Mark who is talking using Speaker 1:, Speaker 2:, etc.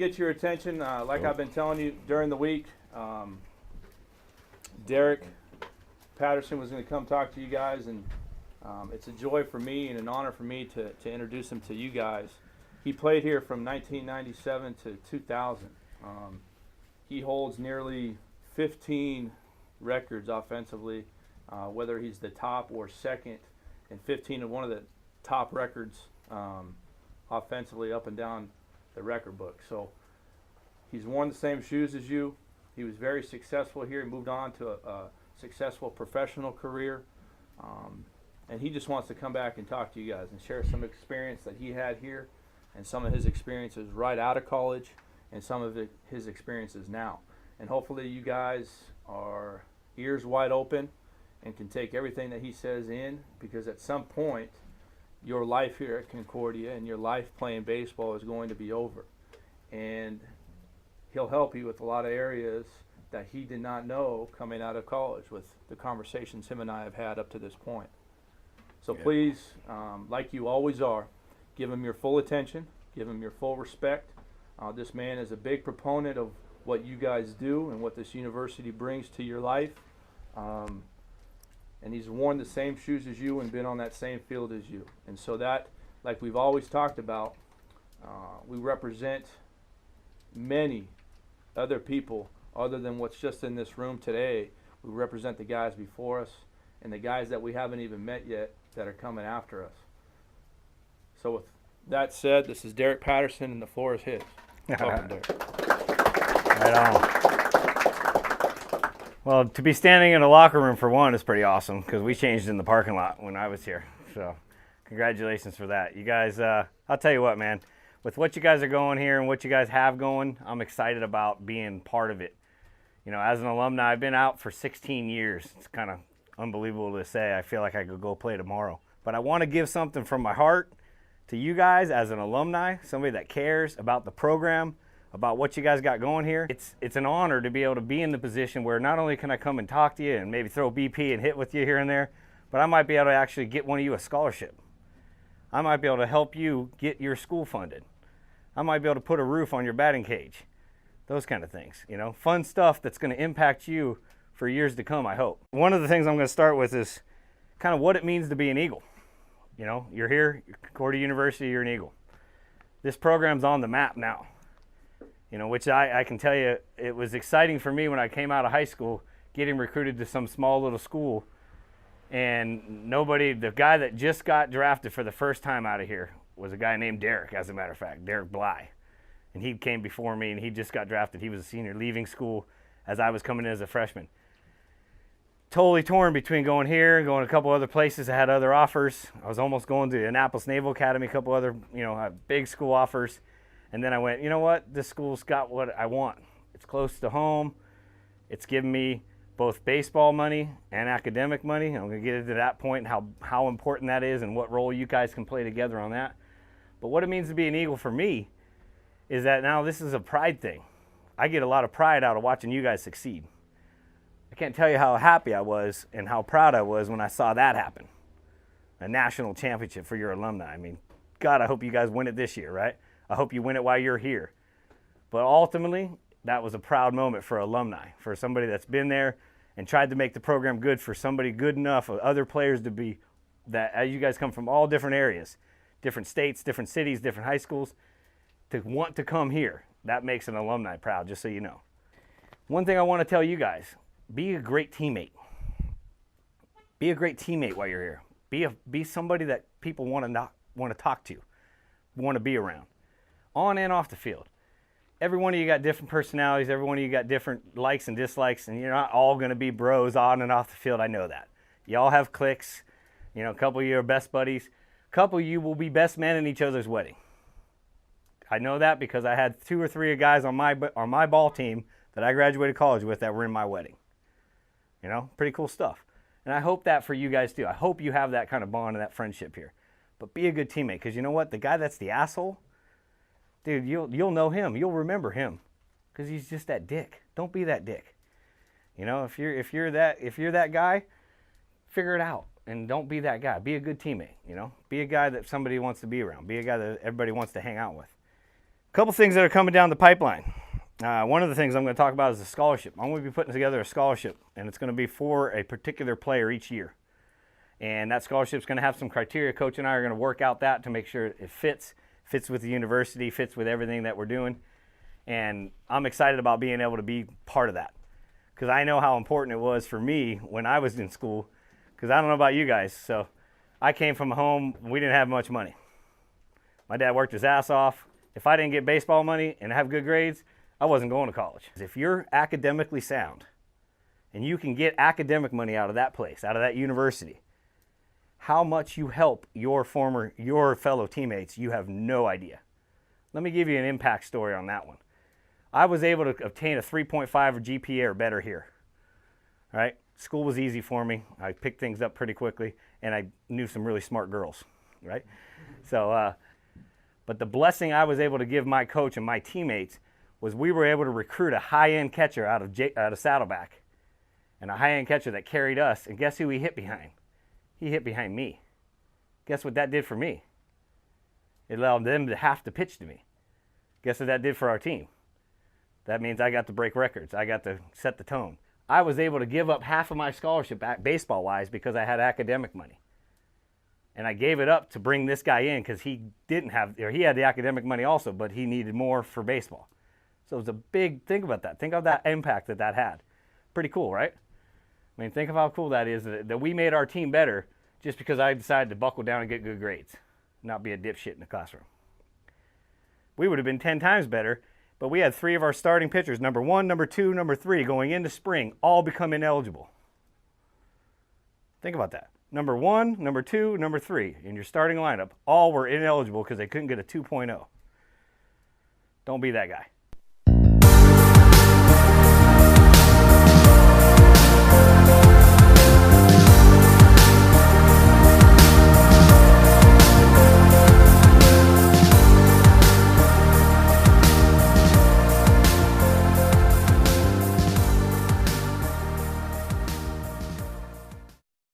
Speaker 1: get your attention, like I've been telling you during the week, Derek Patterson was going to come talk to you guys, and it's a joy for me and an honor for me to introduce him to you guys. He played here from 1997 to 2000. He holds nearly 15 records offensively, whether he's the top or second, and 15 of one of the top records offensively up and down the record book. So he's worn the same shoes as you. He was very successful here. He moved on to a successful professional career. And he just wants to come back and talk to you guys and share some experience that he had here and some of his experiences right out of college and some of his experiences now. And hopefully you guys are ears wide open and can take everything that he says in, because at some point your life here at Concordia and your life playing baseball is going to be over. And he'll help you with a lot of areas that he did not know coming out of college with the conversations him and I have had up to this point. So please, like you always are, give him your full attention, give him your full respect. This man is a big proponent of what you guys do and what this university brings to your life. And he's worn the same shoes as you and been on that same field as you. And so that, like we've always talked about, we represent many other people other than what's just in this room today. We represent the guys before us and the guys that we haven't even met yet that are coming after us. So with that said, this is Derek Patterson and the floor is his. Welcome, Derek.
Speaker 2: Right on. Well, to be standing in a locker room for one is pretty awesome, because we changed in the parking lot when I was here. So congratulations for that. You guys, I'll tell you what, man, with what you guys are going here and what you guys have going, I'm excited about being part of it. You know, as an alumni, I've been out for 16 years. It's kind of unbelievable to say. I feel like I could go play tomorrow. But I want to give something from my heart to you guys as an alumni, somebody that cares about the program, about what you guys got going here. It's an honor to be able to be in the position where not only can I come and talk to you and maybe throw BP and hit with you here and there, but I might be able to actually get one of you a scholarship. I might be able to help you get your school funded. I might be able to put a roof on your batting cage. Those kind of things, you know, fun stuff that's going to impact you for years to come, I hope. One of the things I'm going to start with is kind of what it means to be an Eagle. You know, you're here, Concordia University, you're an Eagle. This program's on the map now, you know, which I can tell you, it was exciting for me when I came out of high school, getting recruited to some small little school, and the guy that just got drafted for the first time out of here was a guy named Derek, as a matter of fact, Derek Bly. And he came before me, and he just got drafted. He was a senior leaving school as I was coming in as a freshman. Totally torn between going here and going a couple other places. I had other offers. I was almost going to the Annapolis Naval Academy, a couple other, big school offers. And then I went, you know what? This school's got what I want. It's close to home. It's given me both baseball money and academic money. I'm going to get into that point and how important that is and what role you guys can play together on that. But what it means to be an Eagle for me is that now this is a pride thing. I get a lot of pride out of watching you guys succeed. I can't tell you how happy I was and how proud I was when I saw that happen. A national championship for your alumni. I mean, God, I hope you guys win it this year, right? I hope you win it while you're here. But ultimately, that was a proud moment for alumni, for somebody that's been there and tried to make the program good, for somebody good enough of other players to be, that as you guys come from all different areas, different states, different cities, different high schools, to want to come here. That makes an alumni proud, just so you know. One thing I want to tell you guys, be a great teammate. Be a great teammate while you're here. Be somebody that people want to talk to, want to be around, on and off the field. Every one of you got different personalities. Every one of you got different likes and dislikes, and you're not all going to be bros on and off the field. I know that. You all have cliques. You know, a couple of you are best buddies. A couple of you will be best men in each other's wedding. I know that because I had 2 or 3 guys on my ball team that I graduated college with that were in my wedding. You know, pretty cool stuff. And I hope that for you guys too. I hope you have that kind of bond and that friendship here. But be a good teammate, because you know what? The guy that's the asshole, dude, you'll know him. You'll remember him, because he's just that dick. Don't be that dick. You know, if you're that guy, figure it out and don't be that guy. Be a good teammate. You know, be a guy that somebody wants to be around. Be a guy that everybody wants to hang out with. couple things that are coming down the pipeline. One of the things I'm going to talk about is a scholarship. I'm going to be putting together a scholarship, and it's going to be for a particular player each year. And that scholarship is going to have some criteria. Coach and I are going to work out that to make sure it fits with the university, fits with everything that we're doing. And I'm excited about being able to be part of that, because I know how important it was for me when I was in school, because I don't know about you guys. So I came from a home, we didn't have much money. My dad worked his ass off. If I didn't get baseball money and have good grades, I wasn't going to college. If you're academically sound and you can get academic money out of that place, out of that university, how much you help your fellow teammates, you have no idea. Let me give you an impact story on that one. I was able to obtain a 3.5 GPA or better here. All right? School was easy for me. I picked things up pretty quickly, and I knew some really smart girls, right? So, but the blessing I was able to give my coach and my teammates was we were able to recruit a high-end catcher out of Saddleback, and a high-end catcher that carried us, and guess who he hit behind? He hit behind me. Guess what that did for me? It allowed them to have to pitch to me. Guess what that did for our team? That means I got to break records. I got to set the tone. I was able to give up half of my scholarship baseball-wise because I had academic money. And I gave it up to bring this guy in because he had the academic money also, but he needed more for baseball. So it was a big, think about that. Think of that impact that had. Pretty cool, right? I mean, think of how cool that is that we made our team better just because I decided to buckle down and get good grades, not be a dipshit in the classroom. We would have been 10 times better, but we had 3 of our starting pitchers, number 1, number 2, number 3, going into spring, all become ineligible. Think about that. Number 1, number 2, number 3 in your starting lineup, all were ineligible because they couldn't get a 2.0. Don't be that guy.